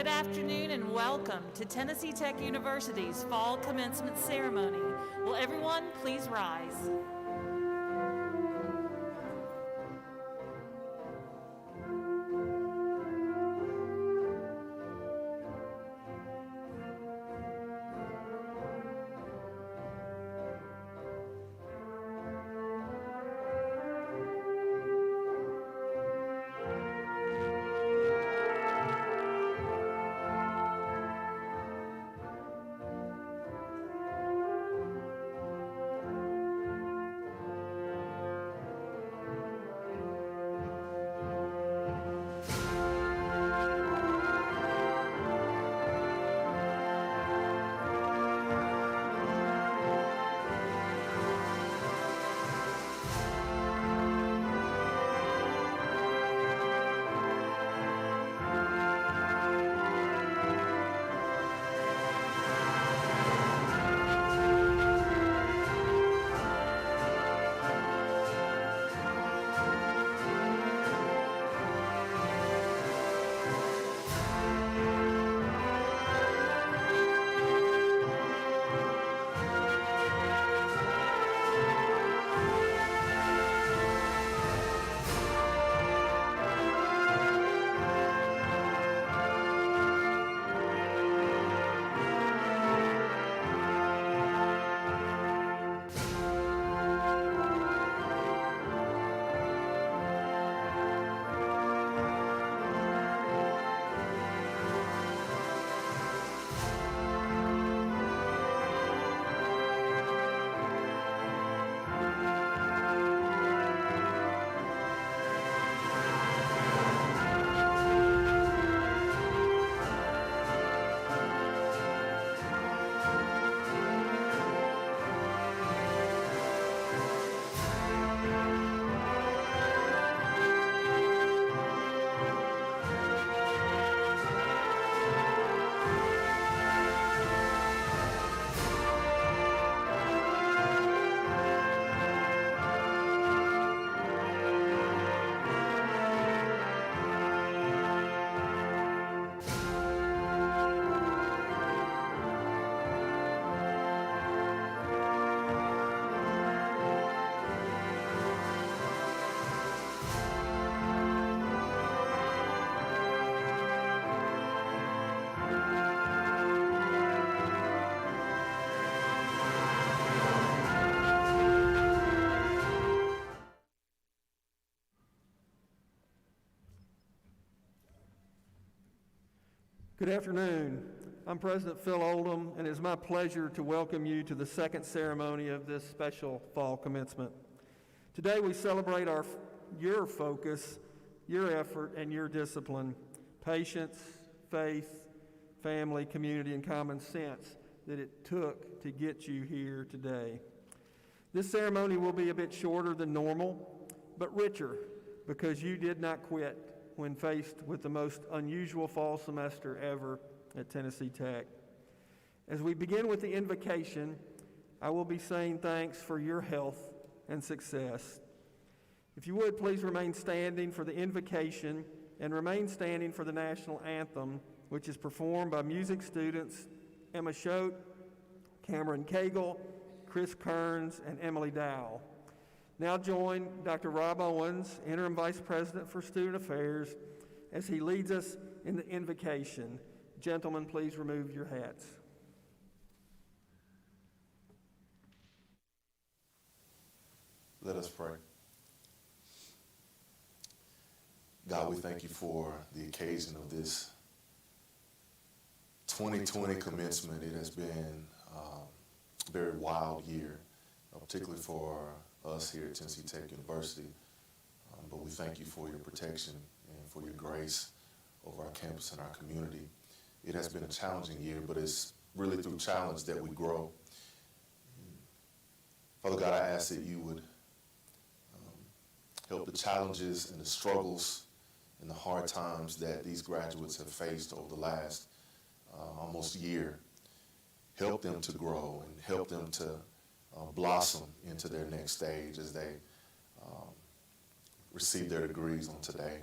Good afternoon and welcome to Tennessee Tech University's Fall Commencement Ceremony. Will everyone please rise? Good afternoon. I'm President Phil Oldham, and it is my pleasure to welcome you to the second ceremony of this special fall commencement. Today we celebrate your focus, your effort, and your discipline, patience, faith, family, community, and common sense that it took to get you here today. This ceremony will be a bit shorter than normal, but richer because you did not quit when faced with the most unusual fall semester ever at Tennessee Tech. As we begin with the invocation, I will be saying thanks for your health and success. If you would, please remain standing for the invocation and remain standing for the national anthem, which is performed by music students Emma Schote, Cameron Cagle, Chris Kearns, and Emily Dow. Now join Dr. Rob Owens, Interim Vice President for Student Affairs, as he leads us in the invocation. Gentlemen, please remove your hats. Let us pray. God, we thank you for the occasion of this 2020 commencement. It has been a very wild year, particularly for us here at Tennessee Tech University. But we thank you for your protection and for your grace over our campus and our community. It has been a challenging year, but it's really through challenge that we grow. Father God, I ask that you would help the challenges and the struggles and the hard times that these graduates have faced over the last almost year. Help them to grow and help them to blossom into their next stage as they receive their degrees on today.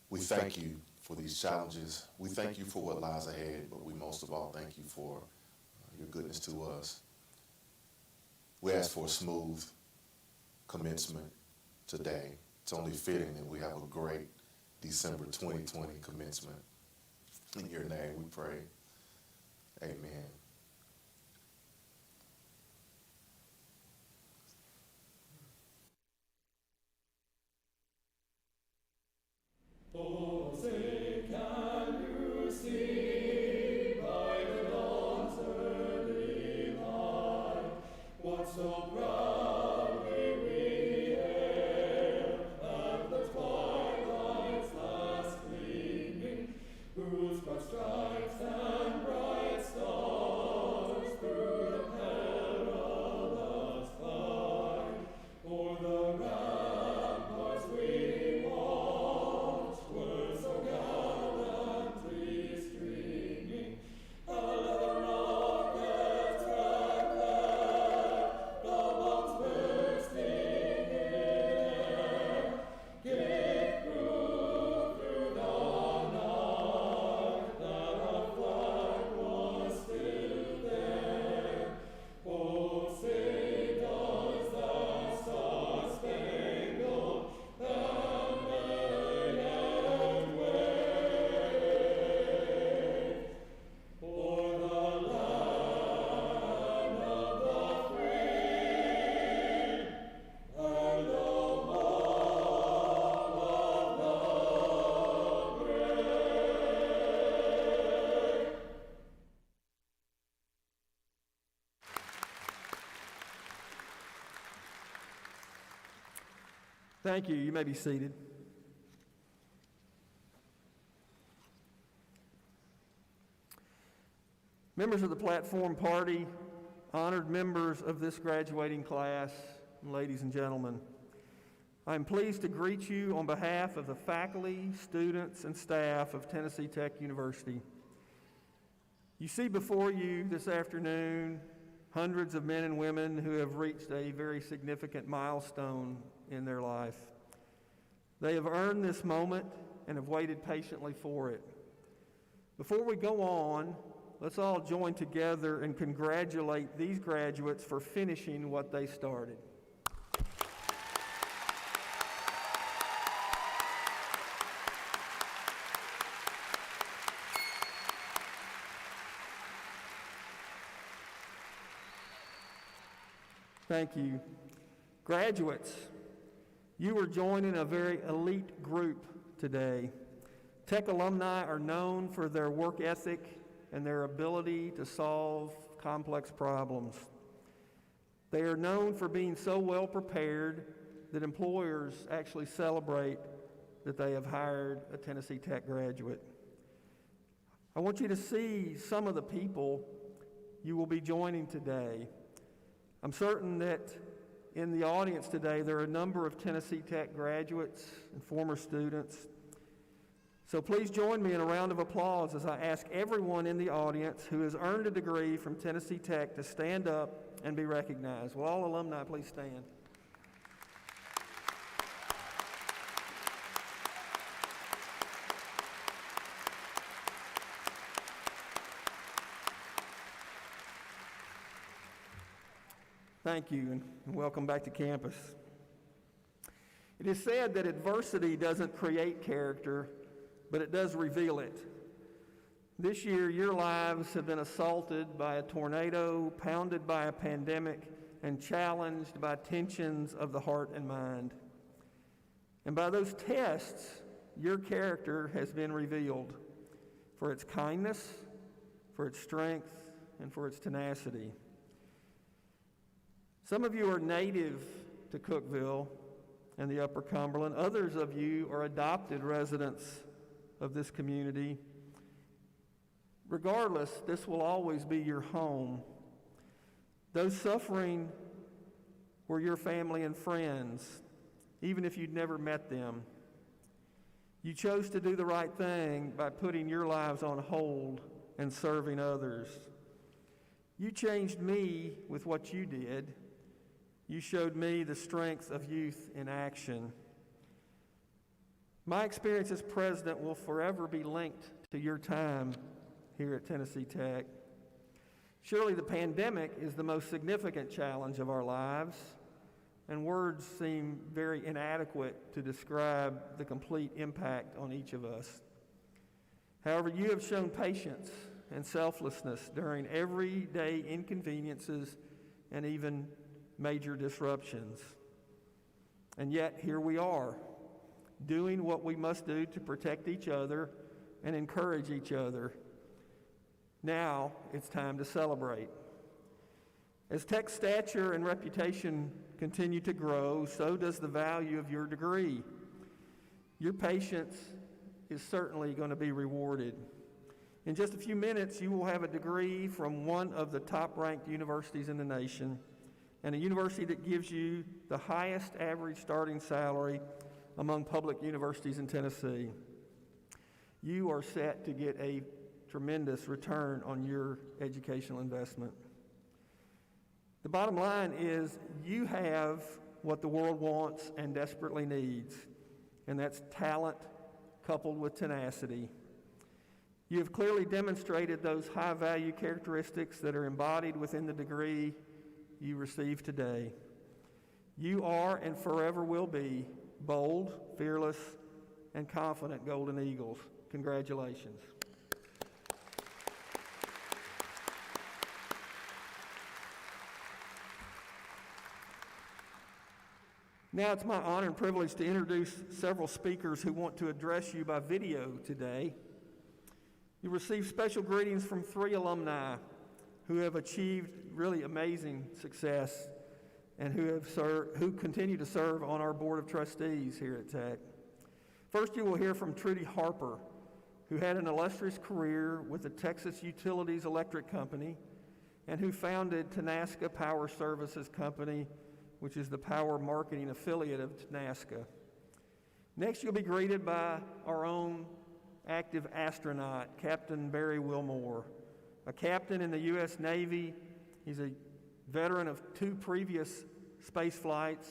We thank you for these challenges. We thank you for what lies ahead, but we most of all thank you for your goodness to us. We ask for a smooth commencement today. It's only fitting that we have a great December 2020 commencement. In your name we pray. Amen. Thank you. You may be seated. Members of the platform party, honored members of this graduating class, and ladies and gentlemen, I am pleased to greet you on behalf of the faculty, students, and staff of Tennessee Tech University. You see before you this afternoon hundreds of men and women who have reached a very significant milestone in their life. They have earned this moment and have waited patiently for it. Before we go on, let's all join together and congratulate these graduates for finishing what they started. Thank you. Graduates, you are joining a very elite group today. Tech alumni are known for their work ethic and their ability to solve complex problems. They are known for being so well prepared that employers actually celebrate that they have hired a Tennessee Tech graduate. I want you to see some of the people you will be joining today. I'm certain that in the audience today there are a number of Tennessee Tech graduates and former students. So please join me in a round of applause as I ask everyone in the audience who has earned a degree from Tennessee Tech to stand up and be recognized. Will all alumni please stand? Thank you, and welcome back to campus. It is said that adversity doesn't create character, but it does reveal it. This year, your lives have been assaulted by a tornado, pounded by a pandemic, and challenged by tensions of the heart and mind. And by those tests, your character has been revealed for its kindness, for its strength, and for its tenacity. Some of you are native to Cookeville and the Upper Cumberland. Others of you are adopted residents of this community. Regardless, this will always be your home. Those suffering were your family and friends, even if you'd never met them. You chose to do the right thing by putting your lives on hold and serving others. You changed me with what you did. You showed me the strength of youth in action. My experience as president will forever be linked to your time here at Tennessee Tech. Surely the pandemic is the most significant challenge of our lives, and words seem very inadequate to describe the complete impact on each of us. However, you have shown patience and selflessness during everyday inconveniences and even major disruptions. And yet, here we are, doing what we must do to protect each other and encourage each other. Now, it's time to celebrate. As Tech's stature and reputation continue to grow, so does the value of your degree. Your patience is certainly going to be rewarded. In just a few minutes, you will have a degree from one of the top-ranked universities in the nation, and a university that gives you the highest average starting salary among public universities in Tennessee. You are set to get a tremendous return on your educational investment. The bottom line is you have what the world wants and desperately needs, and that's talent coupled with tenacity. You have clearly demonstrated those high-value characteristics that are embodied within the degree you receive today. You are and forever will be bold, fearless, and confident Golden Eagles. Congratulations. Now it's my honor and privilege to introduce several speakers who want to address you by video today. You receive special greetings from 3 alumni who have achieved really amazing success and who continue to serve on our Board of Trustees here at Tech. First, you will hear from Trudy Harper, who had an illustrious career with the Texas Utilities Electric Company and who founded Tenaska Power Services Company, which is the power marketing affiliate of Tenaska. Next, you'll be greeted by our own active astronaut, Captain Barry Wilmore, a captain in the U.S. Navy. He's a veteran of 2 previous space flights,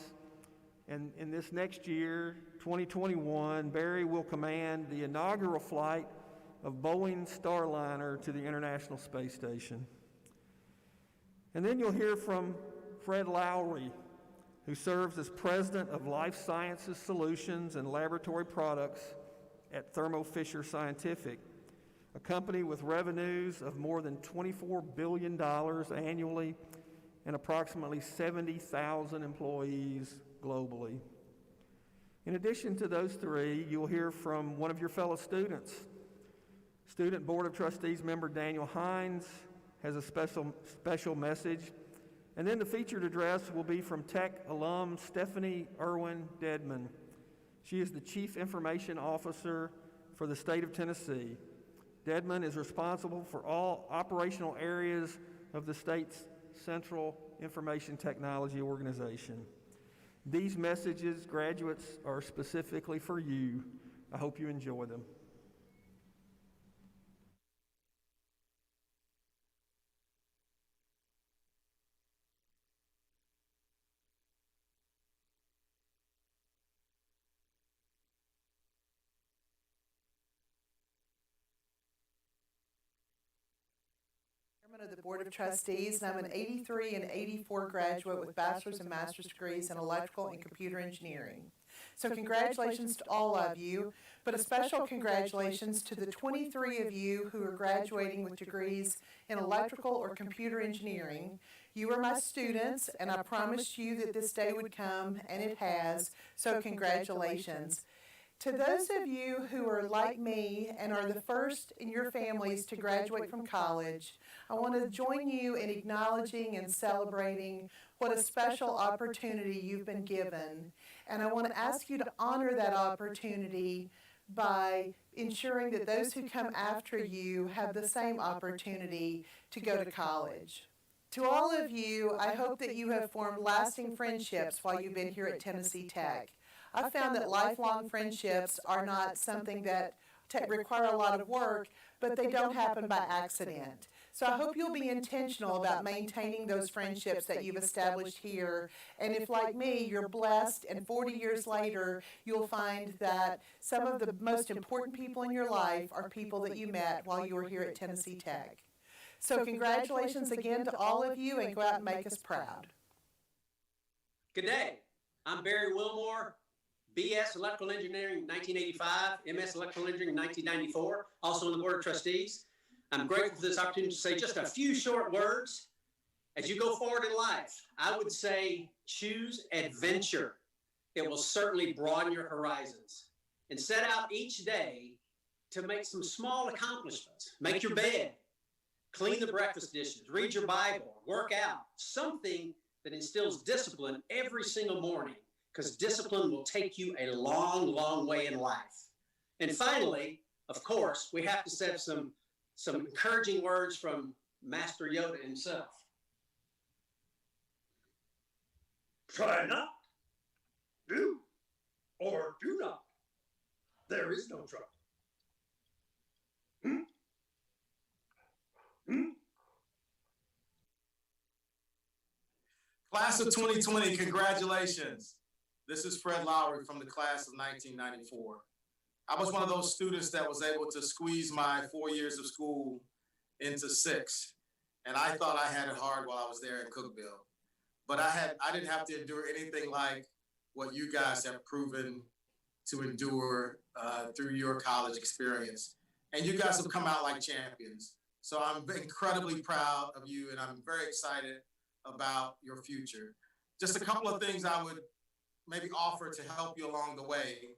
and in this next year, 2021, Barry will command the inaugural flight of Boeing Starliner to the International Space Station. And then you'll hear from Fred Lowry, who serves as President of Life Sciences Solutions and Laboratory Products at Thermo Fisher Scientific, a company with revenues of more than $24 billion annually and approximately 70,000 employees globally. In addition to those 3, you'll hear from one of your fellow students. Student Board of Trustees member Daniel Hines has a special message. And then the featured address will be from Tech alum Stephanie Irwin Dedman. She is the Chief Information Officer for the state of Tennessee. Dedman is responsible for all operational areas of the state's Central Information Technology Organization. These messages, graduates, are specifically for you. I hope you enjoy them. Of the Board of Trustees, and I'm an 83 and 84 graduate with bachelor's and master's degrees in electrical and computer engineering. So congratulations to all of you, but a special congratulations to the 23 of you who are graduating with degrees in electrical or computer engineering. You are my students, and I promised you that this day would come, and it has, so congratulations. To those of you who are like me and are the first in your families to graduate from college, I want to join you in acknowledging and celebrating what a special opportunity you've been given. And I want to ask you to honor that opportunity by ensuring that those who come after you have the same opportunity to go to college. To all of you, I hope that you have formed lasting friendships while you've been here at Tennessee Tech. I found that lifelong friendships are not something that require a lot of work, but they don't happen by accident. So I hope you'll be intentional about maintaining those friendships that you've established here. And if, like me, you're blessed and 40 years later, you'll find that some of the most important people in your life are people that you met while you were here at Tennessee Tech. So congratulations again to all of you, and go out and make us proud. Good day. I'm Barry Wilmore, BS Electrical Engineering 1985, MS Electrical Engineering 1994, also on the Board of Trustees. I'm grateful for this opportunity to say just a few short words. As you go forward in life, I would say choose adventure. It will certainly broaden your horizons. And set out each day to make some small accomplishments. Make your bed, clean the breakfast dishes, read your Bible, work out, something that instills discipline every single morning, because discipline will take you a long, long way in life. And finally, of course, we have to set some encouraging words from Master Yoda himself. Try not, do, or do not. There is no trouble. Class of 2020, congratulations. This is Fred Lowry from the class of 1994. I was one of those students that was able to squeeze my 4 years of school into 6. And I thought I had it hard while I was there in Cookville. But I didn't have to endure anything like what you guys have proven to endure through your college experience. And you guys have come out like champions. So I'm incredibly proud of you, and I'm very excited about your future. Just a couple of things I would maybe offer to help you along the way.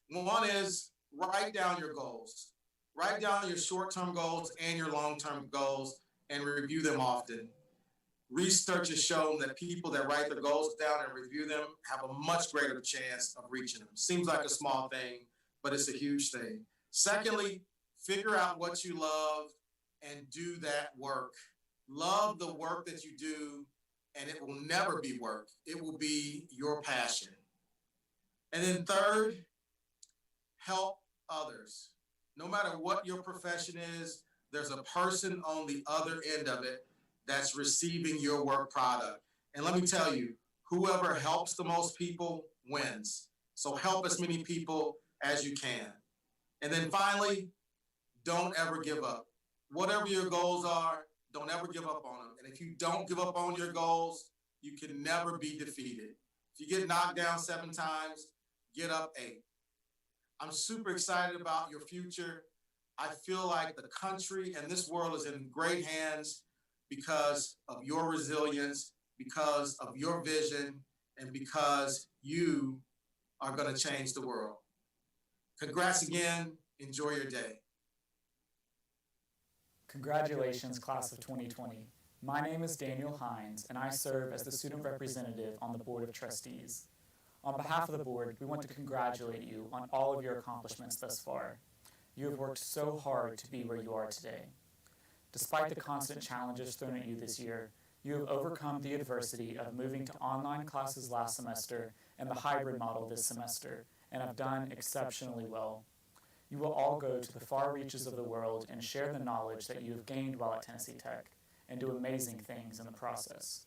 One is write down your goals. Write down your short-term goals and your long-term goals and review them often. Research has shown that people that write their goals down and review them have a much greater chance of reaching them. Seems like a small thing, but it's a huge thing. Secondly, figure out what you love and do that work. Love the work that you do, and it will never be work. It will be your passion. And then third, help others. No matter what your profession is, there's a person on the other end of it that's receiving your work product. And let me tell you, whoever helps the most people wins. So help as many people as you can. And then finally, don't ever give up. Whatever your goals are, don't ever give up on them. And if you don't give up on your goals, you can never be defeated. If you get knocked down 7 times, get up 8. I'm super excited about your future. I feel like the country and this world is in great hands because of your resilience, because of your vision, and because you are going to change the world. Congrats again. Enjoy your day. Congratulations, class of 2020. My name is Daniel Hines, and I serve as the student representative on the Board of Trustees. On behalf of the board, we want to congratulate you on all of your accomplishments thus far. You have worked so hard to be where you are today. Despite the constant challenges thrown at you this year, you have overcome the adversity of moving to online classes last semester and the hybrid model this semester, and have done exceptionally well. You will all go to the far reaches of the world and share the knowledge that you have gained while at Tennessee Tech, and do amazing things in the process.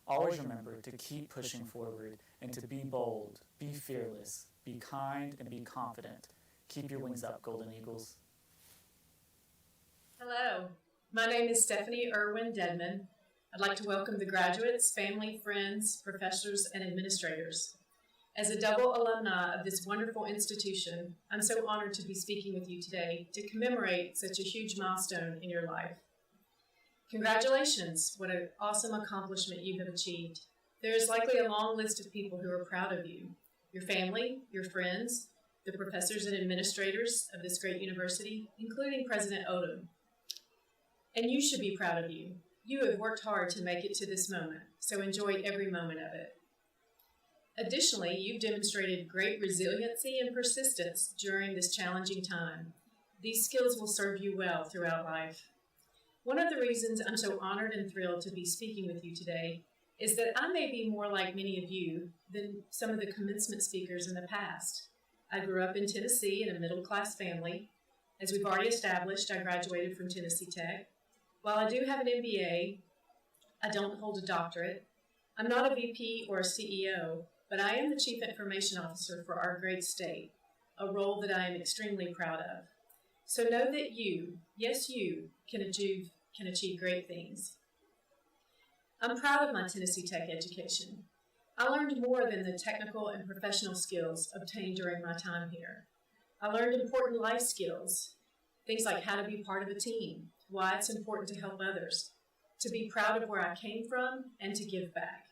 Always remember to keep pushing forward and to be bold, be fearless, be kind, and be confident. Keep your wings up, Golden Eagles. Hello, my name is Stephanie Irwin Dedman. I'd like to welcome the graduates, family, friends, professors, and administrators. As a double alumni of this wonderful institution, I'm so honored to be speaking with you today to commemorate such a huge milestone in your life. Congratulations, what an awesome accomplishment you have achieved. There is likely a long list of people who are proud of you, your family, your friends, the professors and administrators of this great university, including President Odom. And you should be proud of you. You have worked hard to make it to this moment, so enjoy every moment of it. Additionally, you've demonstrated great resiliency and persistence during this challenging time. These skills will serve you well throughout life. One of the reasons I'm so honored and thrilled to be speaking with you today is that I may be more like many of you than some of the commencement speakers in the past. I grew up in Tennessee in a middle-class family. As we've already established, I graduated from Tennessee Tech. While I do have an MBA, I don't hold a doctorate. I'm not a VP or a CEO, but I am the Chief Information Officer for our great state, a role that I am extremely proud of. So know that you, yes you, can achieve great things. I'm proud of my Tennessee Tech education. I learned more than the technical and professional skills obtained during my time here. I learned important life skills, things like how to be part of a team, why it's important to help others, to be proud of where I came from, and to give back.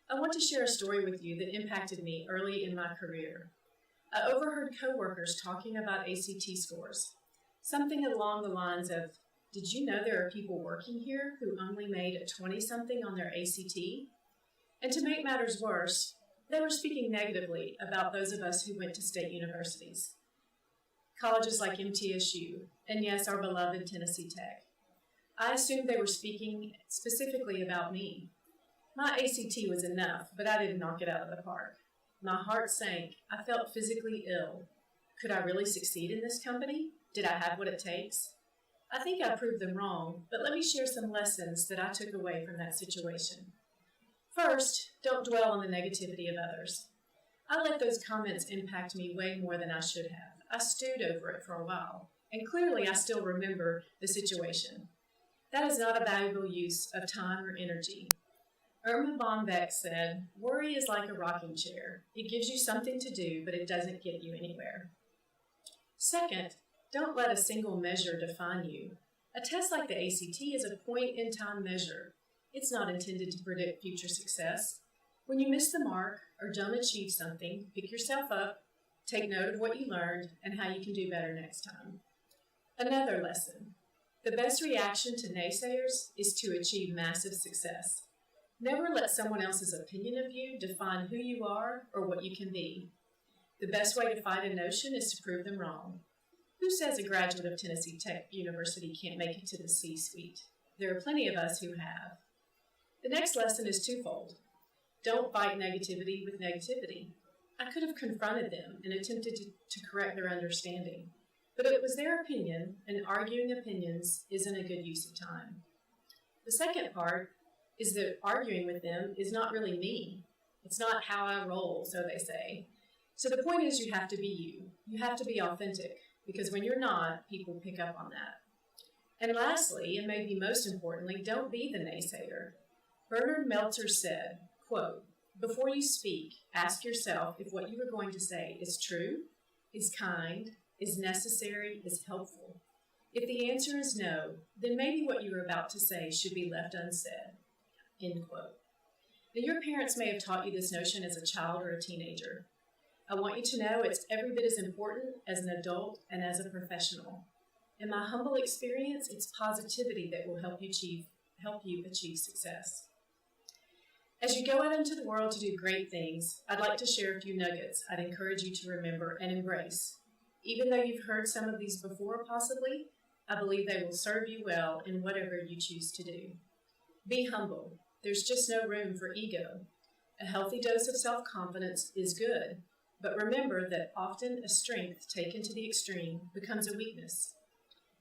I want to share a story with you that impacted me early in my career. I overheard coworkers talking about ACT scores, something along the lines of, "Did you know there are people working here who only made a 20-something on their ACT?" And to make matters worse, they were speaking negatively about those of us who went to state universities, colleges like MTSU, and yes, our beloved Tennessee Tech. I assumed they were speaking specifically about me. My ACT was enough, but I didn't knock it out of the park. My heart sank. I felt physically ill. Could I really succeed in this company? Did I have what it takes? I think I proved them wrong, but let me share some lessons that I took away from that situation. First, don't dwell on the negativity of others. I let those comments impact me way more than I should have. I stewed over it for a while, and clearly I still remember the situation. That is not a valuable use of time or energy. Irma Bombeck said, "Worry is like a rocking chair. It gives you something to do, but it doesn't get you anywhere." Second, don't let a single measure define you. A test like the ACT is a point-in-time measure. It's not intended to predict future success. When you miss the mark or don't achieve something, pick yourself up, take note of what you learned and how you can do better next time. Another lesson. The best reaction to naysayers is to achieve massive success. Never let someone else's opinion of you define who you are or what you can be. The best way to fight a notion is to prove them wrong. Who says a graduate of Tennessee Tech University can't make it to the C-suite? There are plenty of us who have. The next lesson is twofold. Don't fight negativity with negativity. I could have confronted them and attempted to correct their understanding, but it was their opinion, and arguing opinions isn't a good use of time. The second part is that arguing with them is not really me. It's not how I roll, so they say. So the point is you have to be you. You have to be authentic, because when you're not, people pick up on that. And lastly, and maybe most importantly, don't be the naysayer. Bernard Meltzer said, quote, "Before you speak, ask yourself if what you are going to say is true, is kind, is necessary, is helpful. If the answer is no, then maybe what you are about to say should be left unsaid." End quote. Now, your parents may have taught you this notion as a child or a teenager. I want you to know it's every bit as important as an adult and as a professional. In my humble experience, it's positivity that will help you achieve success. As you go out into the world to do great things, I'd like to share a few nuggets I'd encourage you to remember and embrace. Even though you've heard some of these before, possibly, I believe they will serve you well in whatever you choose to do. Be humble. There's just no room for ego. A healthy dose of self-confidence is good, but remember that often a strength taken to the extreme becomes a weakness.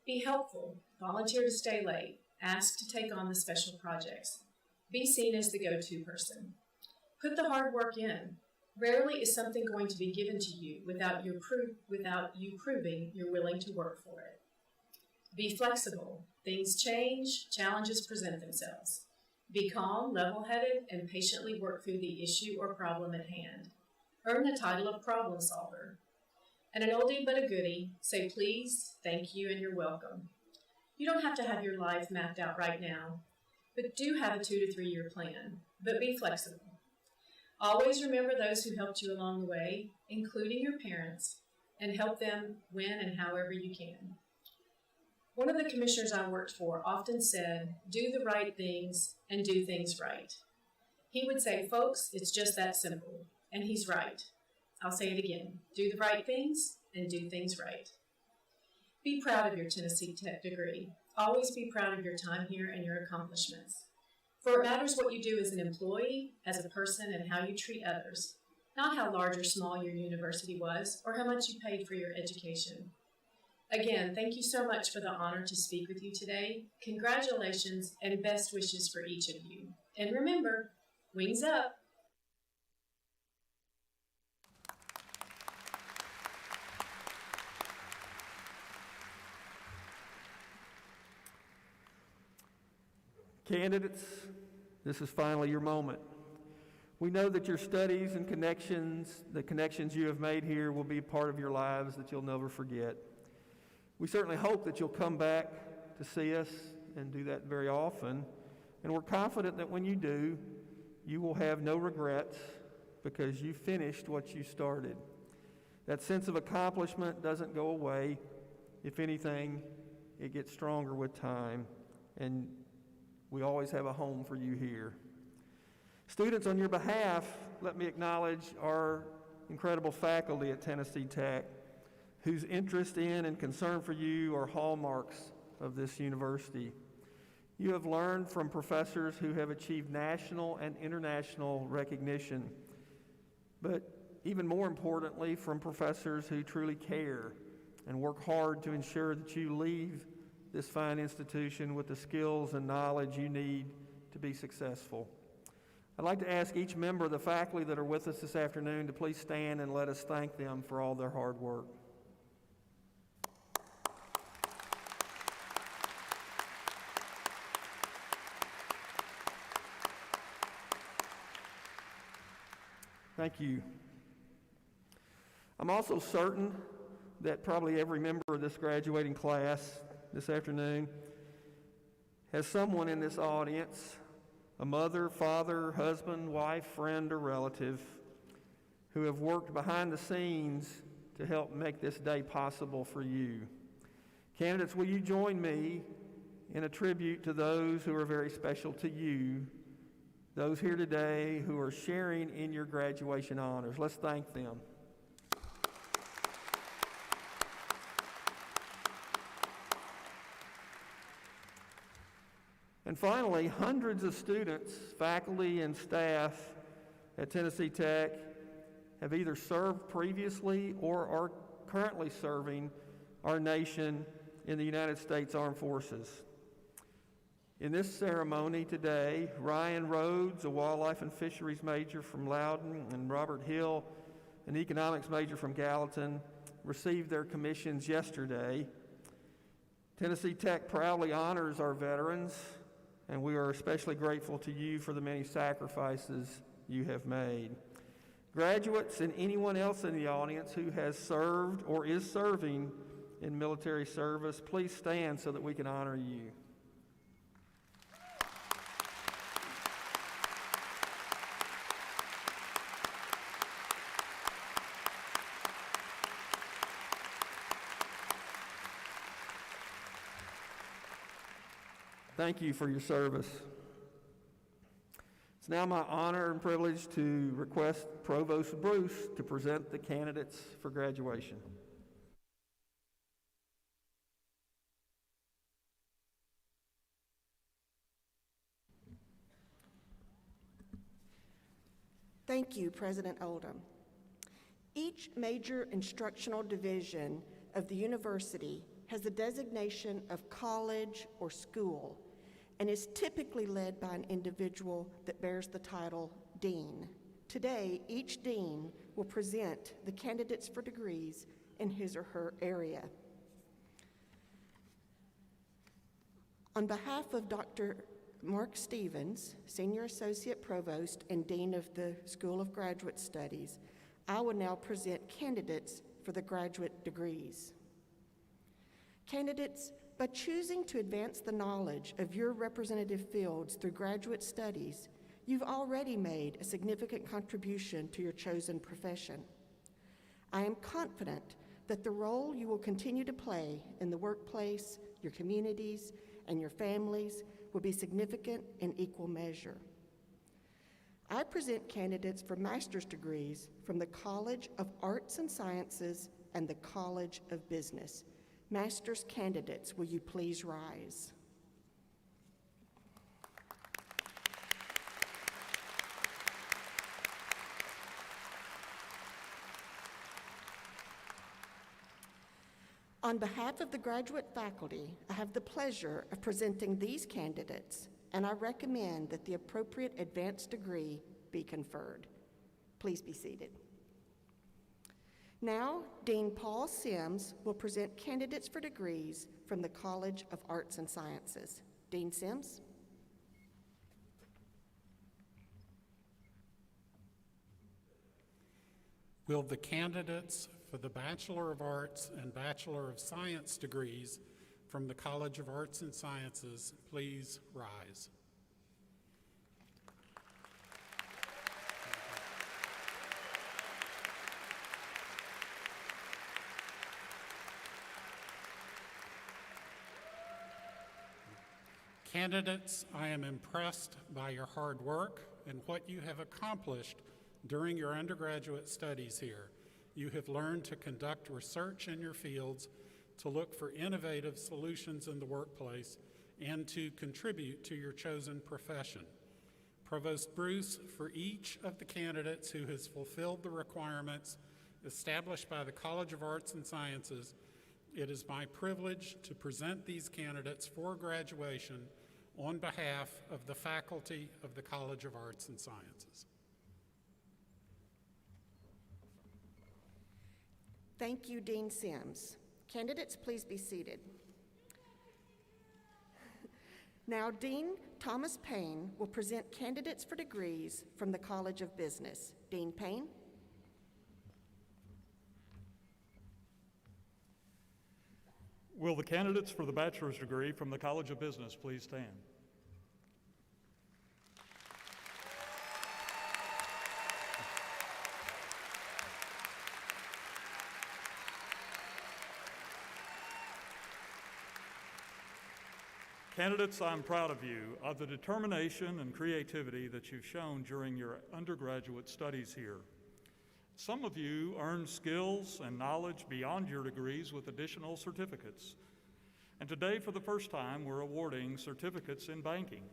Be helpful. Volunteer to stay late. Ask to take on the special projects. Be seen as the go-to person. Put the hard work in. Rarely is something going to be given to you without you proving you're willing to work for it. Be flexible. Things change, challenges present themselves. Be calm, level-headed, and patiently work through the issue or problem at hand. Earn the title of problem solver. And an oldie but a goodie, say please, thank you, and you're welcome. You don't have to have your life mapped out right now, but do have a 2 to 3 year plan, but be flexible. Always remember those who helped you along the way, including your parents, and help them when and however you can. One of the commissioners I worked for often said, "Do the right things and do things right." He would say, "Folks, it's just that simple," and he's right. I'll say it again. Do the right things and do things right. Be proud of your Tennessee Tech degree. Always be proud of your time here and your accomplishments. For it matters what you do as an employee, as a person, and how you treat others, not how large or small your university was or how much you paid for your education. Again, thank you so much for the honor to speak with you today. Congratulations and best wishes for each of you. And remember, wings up. Candidates, this is finally your moment. We know that your studies and the connections you have made here will be part of your lives that you'll never forget. We certainly hope that you'll come back to see us and do that very often. And we're confident that when you do, you will have no regrets because you finished what you started. That sense of accomplishment doesn't go away. If anything, it gets stronger with time. And we always have a home for you here. Students, on your behalf, let me acknowledge our incredible faculty at Tennessee Tech, whose interest in and concern for you are hallmarks of this university. You have learned from professors who have achieved national and international recognition, but even more importantly, from professors who truly care and work hard to ensure that you leave this fine institution with the skills and knowledge you need to be successful. I'd like to ask each member of the faculty that are with us this afternoon to please stand and let us thank them for all their hard work. Thank you. I'm also certain that probably every member of this graduating class this afternoon has someone in this audience, a mother, father, husband, wife, friend, or relative, who have worked behind the scenes to help make this day possible for you. Candidates, will you join me in a tribute to those who are very special to you, those here today who are sharing in your graduation honors? Let's thank them. And finally, hundreds of students, faculty, and staff at Tennessee Tech have either served previously or are currently serving our nation in the United States Armed Forces. In this ceremony today, Ryan Rhodes, a wildlife and fisheries major from Loudon, and Robert Hill, an economics major from Gallatin, received their commissions yesterday. Tennessee Tech proudly honors our veterans, and we are especially grateful to you for the many sacrifices you have made. Graduates and anyone else in the audience who has served or is serving in military service, please stand so that we can honor you. Thank you for your service. It's now my honor and privilege to request Provost Bruce to present the candidates for graduation. Thank you, President Oldham. Each major instructional division of the university has the designation of college or school and is typically led by an individual that bears the title Dean. Today, each Dean will present the candidates for degrees in his or her area. On behalf of Dr. Mark Stevens, Senior Associate Provost and Dean of the School of Graduate Studies, I will now present candidates for the graduate degrees. Candidates, by choosing to advance the knowledge of your representative fields through graduate studies, you've already made a significant contribution to your chosen profession. I am confident that the role you will continue to play in the workplace, your communities, and your families will be significant in equal measure. I present candidates for master's degrees from the College of Arts and Sciences and the College of Business. Master's candidates, will you please rise? On behalf of the graduate faculty, I have the pleasure of presenting these candidates, and I recommend that the appropriate advanced degree be conferred. Please be seated. Now, Dean Paul Sims will present candidates for degrees from the College of Arts and Sciences. Dean Sims. Will the candidates for the Bachelor of Arts and Bachelor of Science degrees from the College of Arts and Sciences please rise? Candidates, I am impressed by your hard work and what you have accomplished during your undergraduate studies here. You have learned to conduct research in your fields, to look for innovative solutions in the workplace, and to contribute to your chosen profession. Provost Bruce, for each of the candidates who has fulfilled the requirements established by the College of Arts and Sciences, it is my privilege to present these candidates for graduation on behalf of the faculty of the College of Arts and Sciences. Thank you, Dean Sims. Candidates, please be seated. Now, Dean Thomas Payne will present candidates for degrees from the College of Business. Dean Payne. Will the candidates for the bachelor's degree from the College of Business please stand? Candidates, I'm proud of you, of the determination and creativity that you've shown during your undergraduate studies here. Some of you earned skills and knowledge beyond your degrees with additional certificates. And today, for the first time, we're awarding certificates in banking.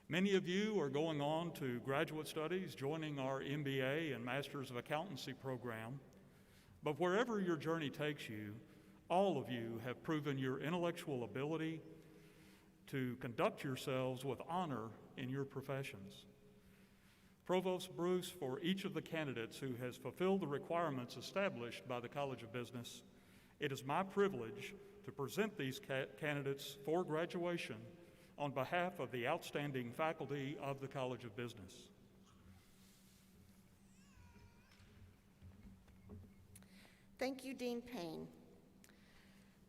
Many of you are going on to graduate studies, joining our MBA and Masters of Accountancy program. But wherever your journey takes you, all of you have proven your intellectual ability to conduct yourselves with honor in your professions. Provost Bruce, for each of the candidates who has fulfilled the requirements established by the College of Business, it is my privilege to present these candidates for graduation on behalf of the outstanding faculty of the College of Business. Thank you, Dean Payne.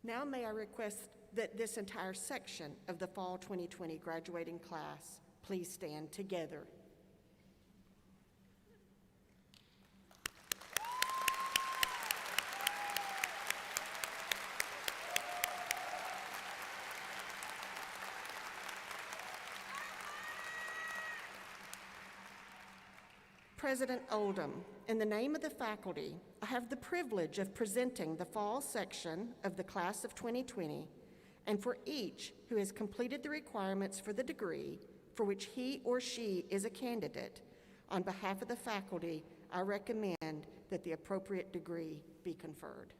Now may I request that this entire section of the Fall 2020 graduating class please stand together. President Oldham, in the name of the faculty, I have the privilege of presenting the fall section of the class of 2020, and for each who has completed the requirements for the degree for which he or she is a candidate, on behalf of the faculty, I recommend that the appropriate degree be conferred.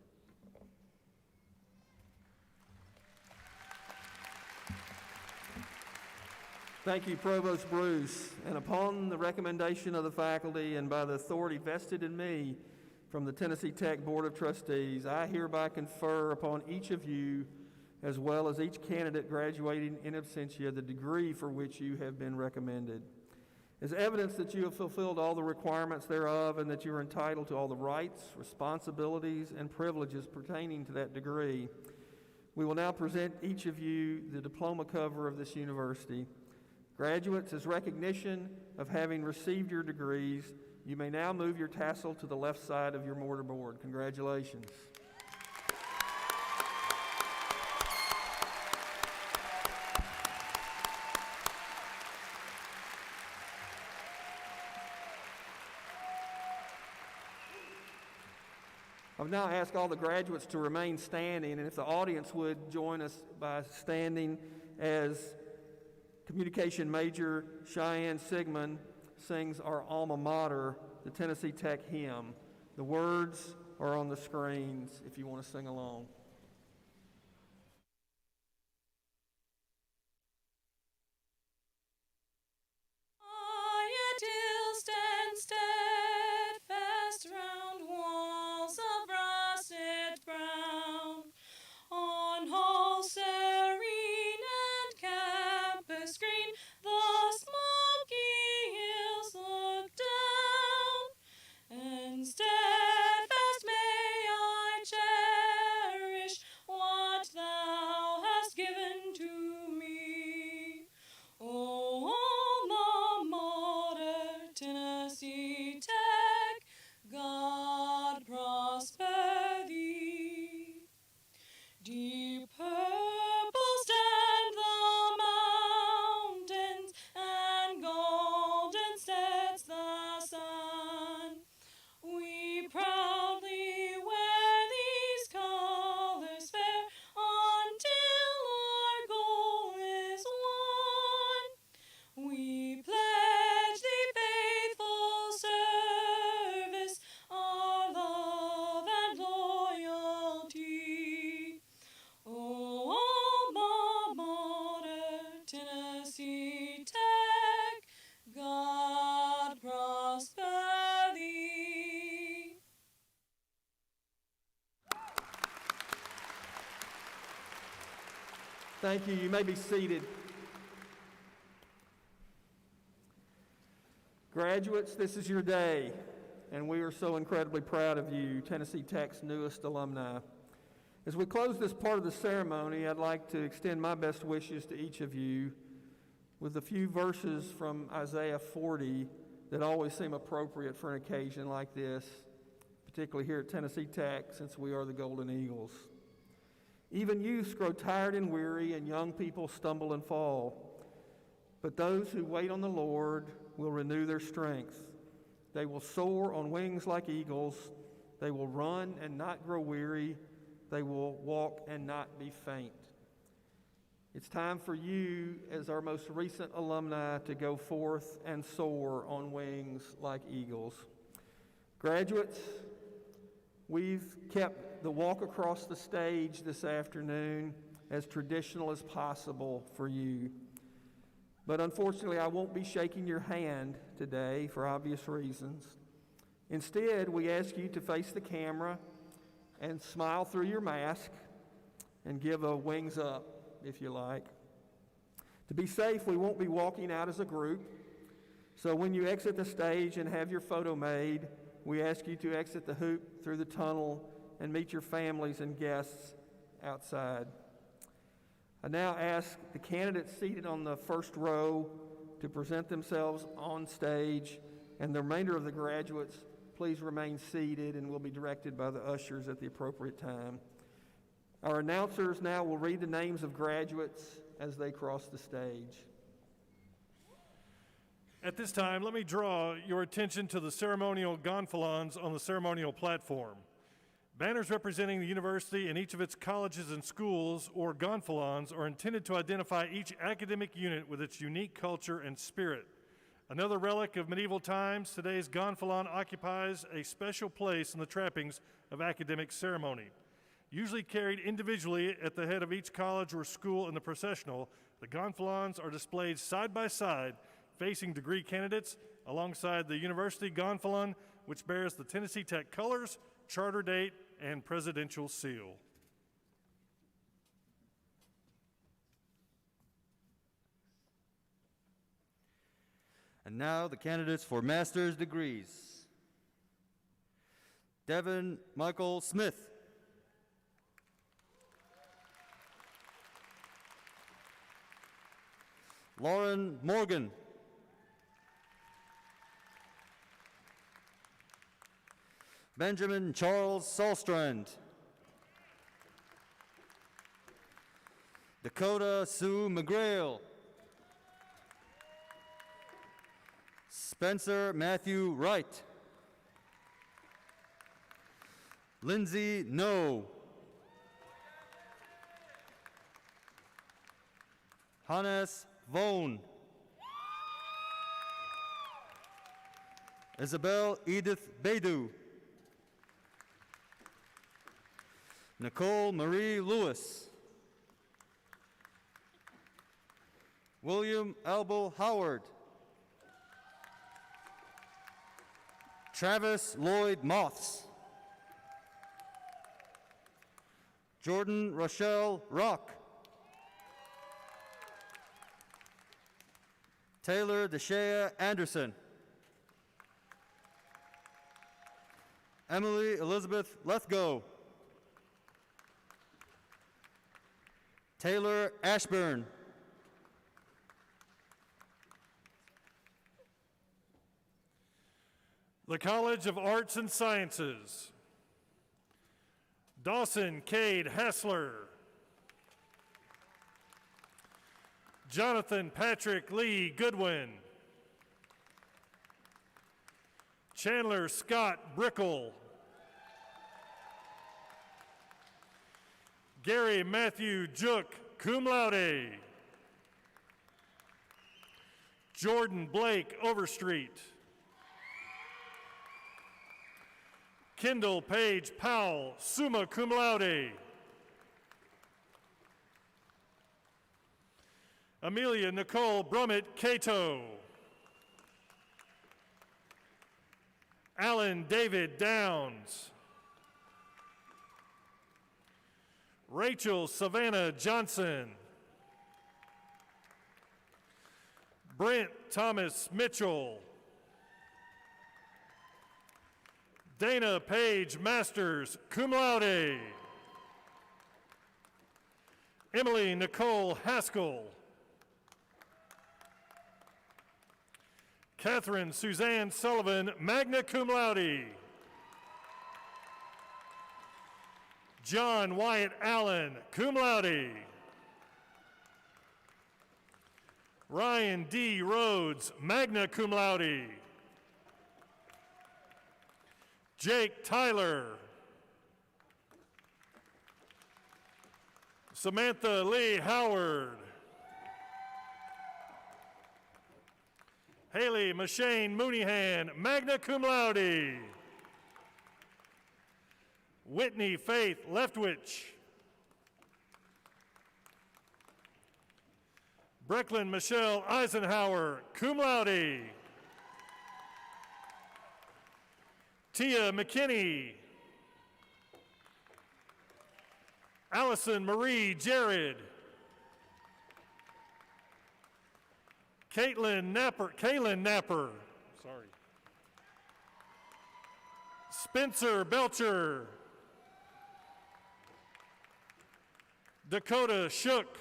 Thank you, Provost Bruce. And upon the recommendation of the faculty and by the authority vested in me from the Tennessee Tech Board of Trustees, I hereby confer upon each of you, as well as each candidate graduating in absentia, the degree for which you have been recommended. As evidence that you have fulfilled all the requirements thereof and that you are entitled to all the rights, responsibilities, and privileges pertaining to that degree, we will now present each of you the diploma cover of this university. Graduates, as recognition of having received your degrees, you may now move your tassel to the left side of your mortarboard. Congratulations. I've now asked all the graduates to remain standing, and if the audience would join us by standing as Communication Major Cheyenne Sigmund sings our alma mater, the Tennessee Tech hymn. The words are on the screens if you want to sing along. Thank you. You may be seated. Graduates, this is your day, and we are so incredibly proud of you, Tennessee Tech's newest alumni. As we close this part of the ceremony, I'd like to extend my best wishes to each of you with a few verses from Isaiah 40 that always seem appropriate for an occasion like this, particularly here at Tennessee Tech, since we are the Golden Eagles. Even youths grow tired and weary, and young people stumble and fall. But those who wait on the Lord will renew their strength. They will soar on wings like eagles. They will run and not grow weary. They will walk and not be faint. It's time for you, as our most recent alumni, to go forth and soar on wings like eagles. Graduates, we've kept the walk across the stage this afternoon as traditional as possible for you. But unfortunately, I won't be shaking your hand today for obvious reasons. Instead, we ask you to face the camera and smile through your mask and give a wings up, if you like. To be safe, we won't be walking out as a group. So when you exit the stage and have your photo made, we ask you to exit the hoop through the tunnel and meet your families and guests outside. I now ask the candidates seated on the first row to present themselves on stage, and the remainder of the graduates, please remain seated and will be directed by the ushers at the appropriate time. Our announcers now will read the names of graduates as they cross the stage. At this time, let me draw your attention to the ceremonial gonfalons on the ceremonial platform. Banners representing the university and each of its colleges and schools, or gonfalons, are intended to identify each academic unit with its unique culture and spirit. Another relic of medieval times, today's gonfalon occupies a special place in the trappings of academic ceremony. Usually carried individually at the head of each college or school in the processional, the gonfalons are displayed side by side, facing degree candidates, alongside the university gonfalon, which bears the Tennessee Tech colors, charter date, and presidential seal. And now the candidates for master's degrees. Devin Michael Smith. Lauren Morgan. Benjamin Charles Solstrand. Dakota Sue McGrail. Spencer Matthew Wright. Lindsay No. Hannes Vaughn. Isabel Edith Baidu. Nicole Marie Lewis. William Albo Howard. Travis Lloyd Moths. Jordan Rochelle Rock. Taylor Deshea Anderson. Emily Elizabeth Lethgo. Taylor Ashburn. The College of Arts and Sciences. Dawson Cade Hassler. Jonathan Patrick Lee Goodwin. Chandler Scott Brickle. Gary Matthew Jook, cum laude. Jordan Blake Overstreet. Kendall Page Powell, summa cum laude. Amelia Nicole Brummett Cato. Alan David Downs. Rachel Savannah Johnson. Brent Thomas Mitchell. Dana Page Masters, cum laude. Emily Nicole Haskell. Catherine Suzanne Sullivan, magna cum laude. John Wyatt Allen, cum laude. Ryan D. Rhodes, magna cum laude. Jake Tyler. Samantha Lee Howard. Haley Mashane Mooneyhan, magna cum laude. Whitney Faith Leftwich. Brecklin Michelle Eisenhower, cum laude. Tia McKinney. Allison Marie Jared. Kaylin Napper, sorry. Spencer Belcher. Dakota Shook.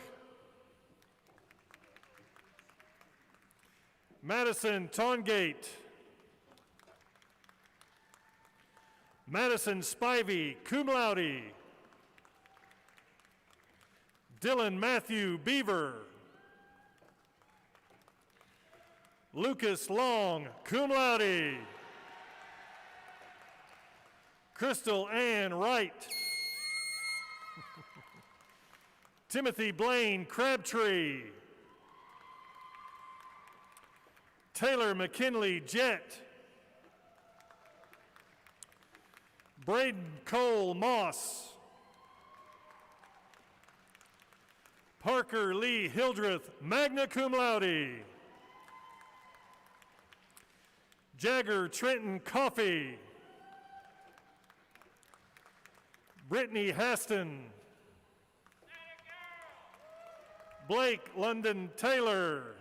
Madison Tongate. Madison Spivey, cum laude. Dylan Matthew Beaver. Lucas Long, cum laude. Crystal Ann Wright. Timothy Blaine Crabtree. Taylor McKinley Jett. Braden Cole Moss. Parker Lee Hildreth, magna cum laude. Jagger Trenton Coffey. Brittany Haston. Blake London Taylor.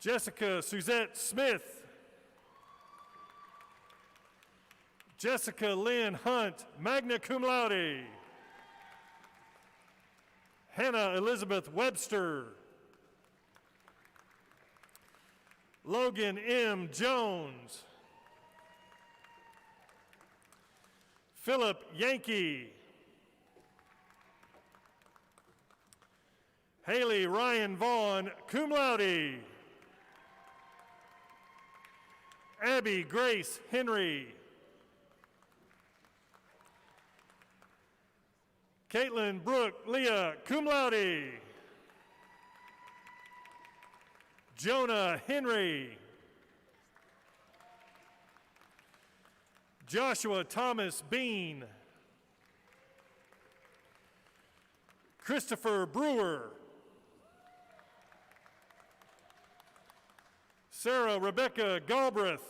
Jessica Suzette Smith. Jessica Lynn Hunt, magna cum laude. Hannah Elizabeth Webster. Logan M. Jones. Philip Yankee. Haley Ryan Vaughn, cum laude. Abby Grace Henry. Caitlin Brooke Leah, cum laude. Jonah Henry. Joshua Thomas Bean. Christopher Brewer. Sarah Rebecca Galbraith.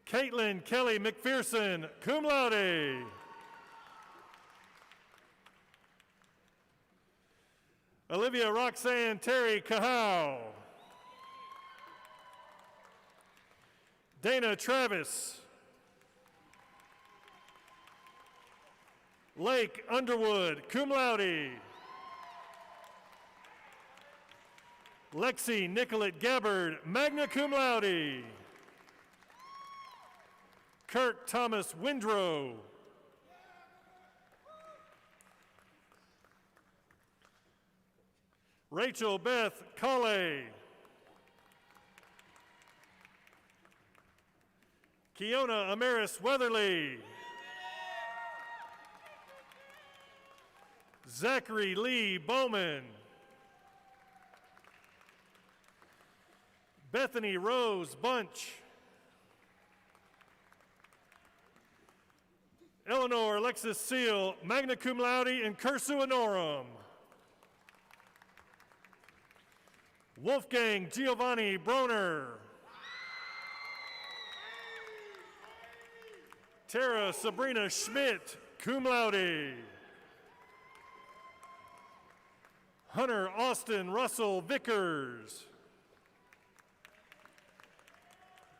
Caitlin Kelly McPherson, cum laude. Olivia Roxanne Terry Cahau. Dana Travis. Lake Underwood, cum laude. Lexi Nicolette Gabbard, magna cum laude. Kirk Thomas Windrow. Rachel Beth Colley. Kiona Amaris Weatherly. Zachary Lee Bowman. Bethany Rose Bunch. Eleanor Alexis Seal, magna cum laude in cursu honorum. Wolfgang Giovanni Broner. Tara Sabrina Schmidt, cum laude. Hunter Austin Russell Vickers.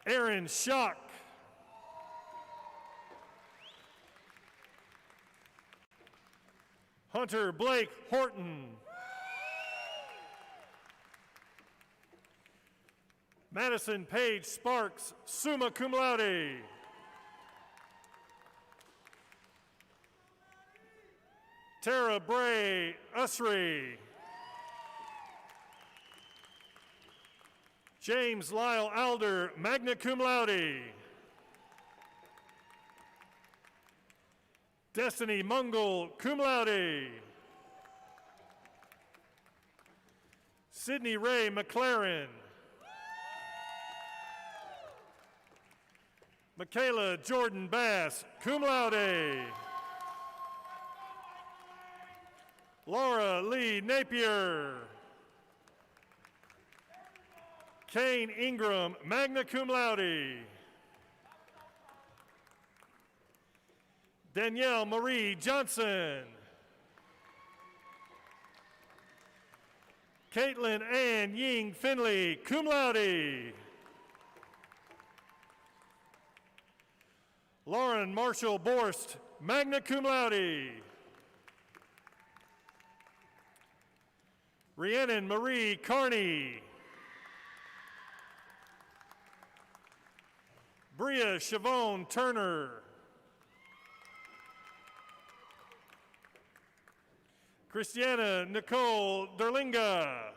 Aaron Schock. Hunter Blake Horton. Madison Page Sparks, summa cum laude. Tara Bray Usry. James Lyle Alder, magna cum laude. Destiny Mungle, cum laude. Sydney Ray McLaren. Michaela Jordan Bass, cum laude. Laura Lee Napier. Kane Ingram, magna cum laude. Danielle Marie Johnson. Caitlin Ann Ying Finley, cum laude. Lauren Marshall Borst, magna cum laude. Rhiannon Marie Carney. Bria Chavone Turner. Christiana Nicole Derlinga.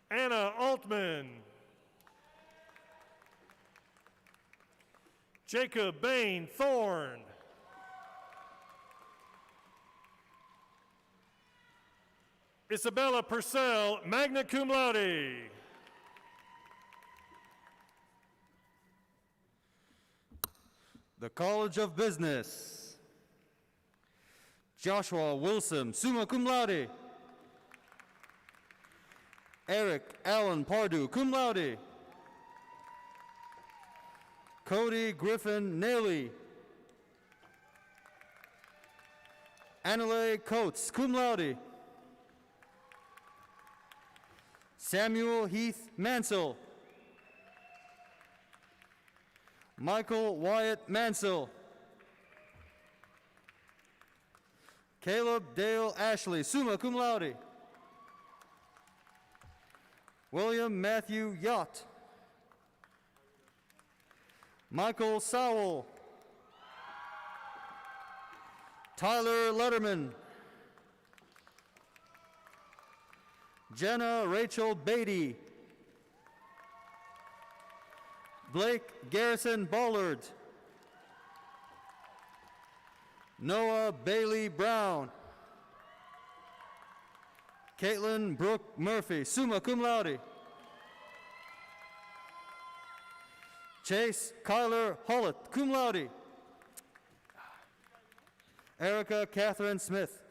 Anna Altman. Jacob Bain Thorne. Isabella Purcell, magna cum laude. The College of Business. Joshua Wilson, summa cum laude. Eric Allen Pardue, cum laude. Cody Griffin Nailey. Annalay Coates, cum laude. Samuel Heath Mansell. Michael Wyatt Mansell. Caleb Dale Ashley, summa cum laude. William Matthew Yacht. Michael Sowell. Tyler Letterman. Jenna Rachel Beatty. Blake Garrison Ballard. Noah Bailey Brown. Caitlin Brooke Murphy, summa cum laude. Chase Kyler Hollett, cum laude. Erica Catherine Smith.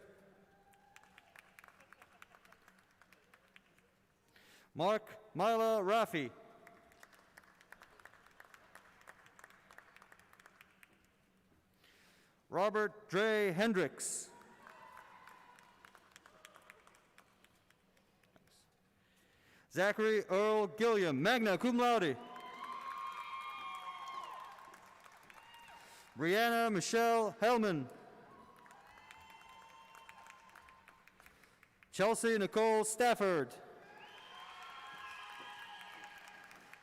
Mark Mila Raffi. Robert Dre Hendricks. Zachary Earl Gilliam, magna cum laude. Brianna Michelle Hellman. Chelsea Nicole Stafford.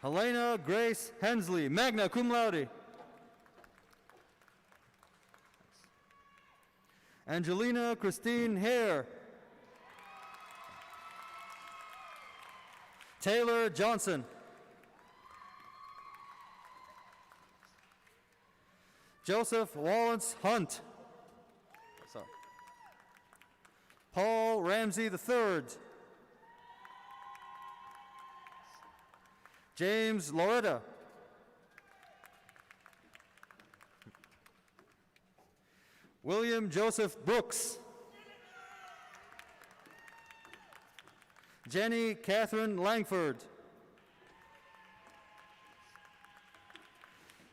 Helena Grace Hensley, magna cum laude. Angelina Christine Hare. Taylor Johnson. Joseph Wallace Hunt. Sorry. Paul Ramsey III. James Loretta. William Joseph Brooks. Jenny Catherine Langford.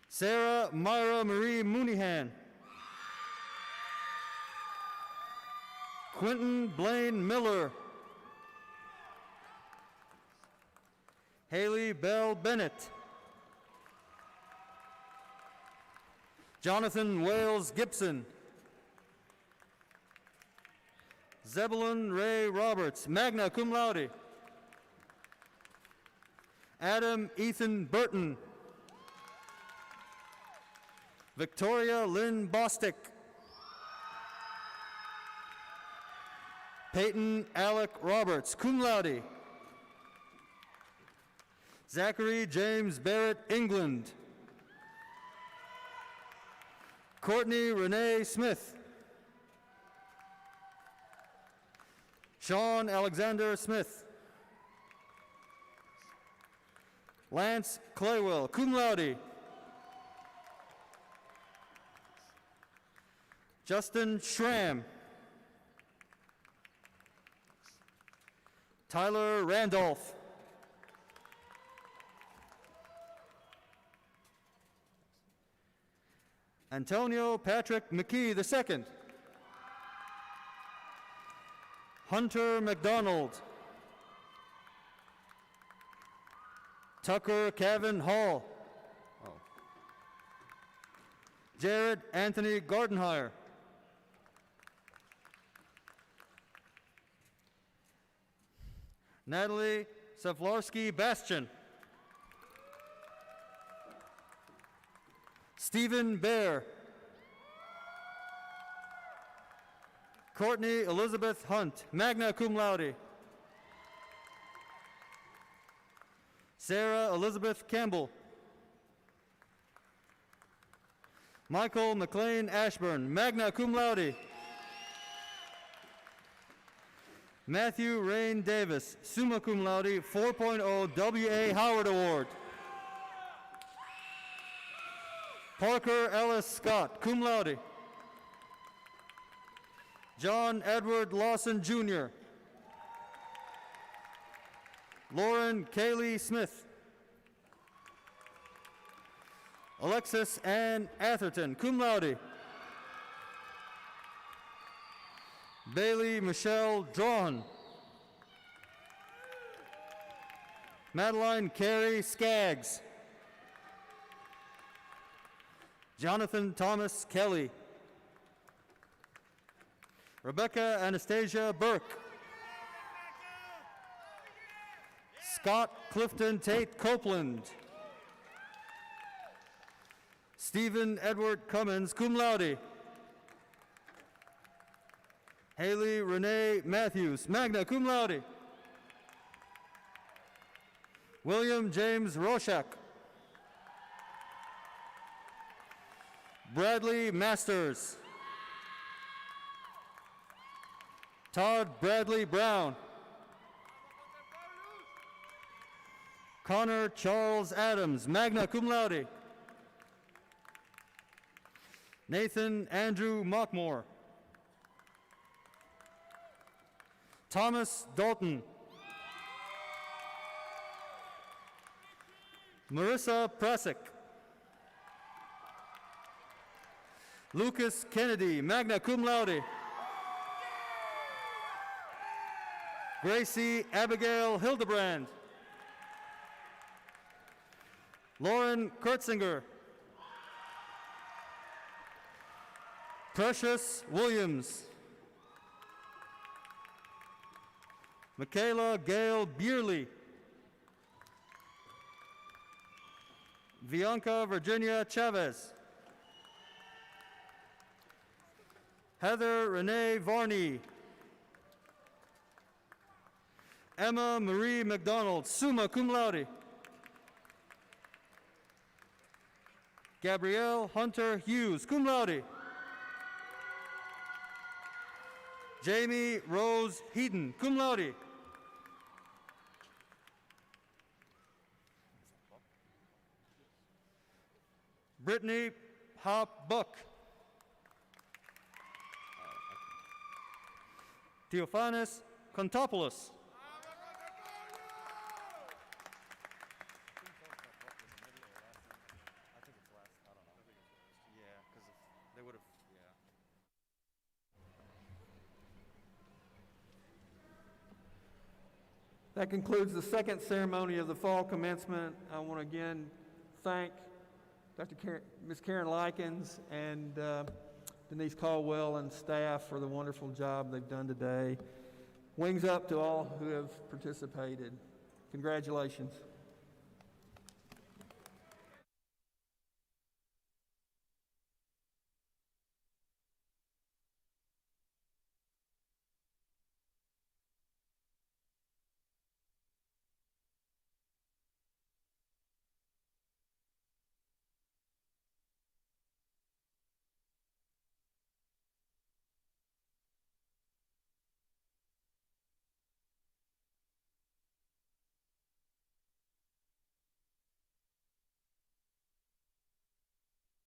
Sarah Myra Marie Mooneyhan. Quentin Blaine Miller. Haley Bell Bennett. Jonathan Wales Gibson. Zebulon Ray Roberts, magna cum laude. Adam Ethan Burton. Victoria Lynn Bostick. Peyton Alec Roberts, cum laude. Zachary James Barrett England. Courtney Renee Smith. Sean Alexander Smith. Lance Claywell, cum laude. Justin Schramm. Tyler Randolph. Antonio Patrick McKee II. Hunter McDonald. Tucker Kevin Hall. Jared Anthony Gardenhire. Natalie Savlarski Bastian. Stephen Bear. Courtney Elizabeth Hunt, magna cum laude. Sarah Elizabeth Campbell. Michael McLean Ashburn, magna cum laude. Matthew Rain Davis, summa cum laude, 4.0 W.A. Howard Award. Parker Ellis Scott, cum laude. John Edward Lawson Jr. Lauren Kaylee Smith. Alexis Ann Atherton, cum laude. Bailey Michelle Drawn. Madeline Carey Skaggs. Jonathan Thomas Kelly. Rebecca Anastasia Burke. Scott Clifton Tate Copeland. Stephen Edward Cummins, cum laude. Haley Renee Matthews, magna cum laude. William James Roshak. Bradley Masters. Todd Bradley Brown. Connor Charles Adams, magna cum laude. Nathan Andrew Mockmore. Thomas Dalton. Marissa Prasick. Lucas Kennedy, magna cum laude. Gracie Abigail Hildebrand. Lauren Kurtzinger. Precious Williams. Michaela Gail Beerley. Bianca Virginia Chavez. Heather Renee Varney. Emma Marie McDonald, summa cum laude. Gabrielle Hunter Hughes, cum laude. Jamie Rose Heaton, cum laude. Brittany Hop Buck. Theophanis Kontopoulos. That concludes the second ceremony of the fall commencement. I want to again thank Ms. Karen Likens and Denise Caldwell and staff for the wonderful job they've done today. Wings up to all who have participated. Congratulations.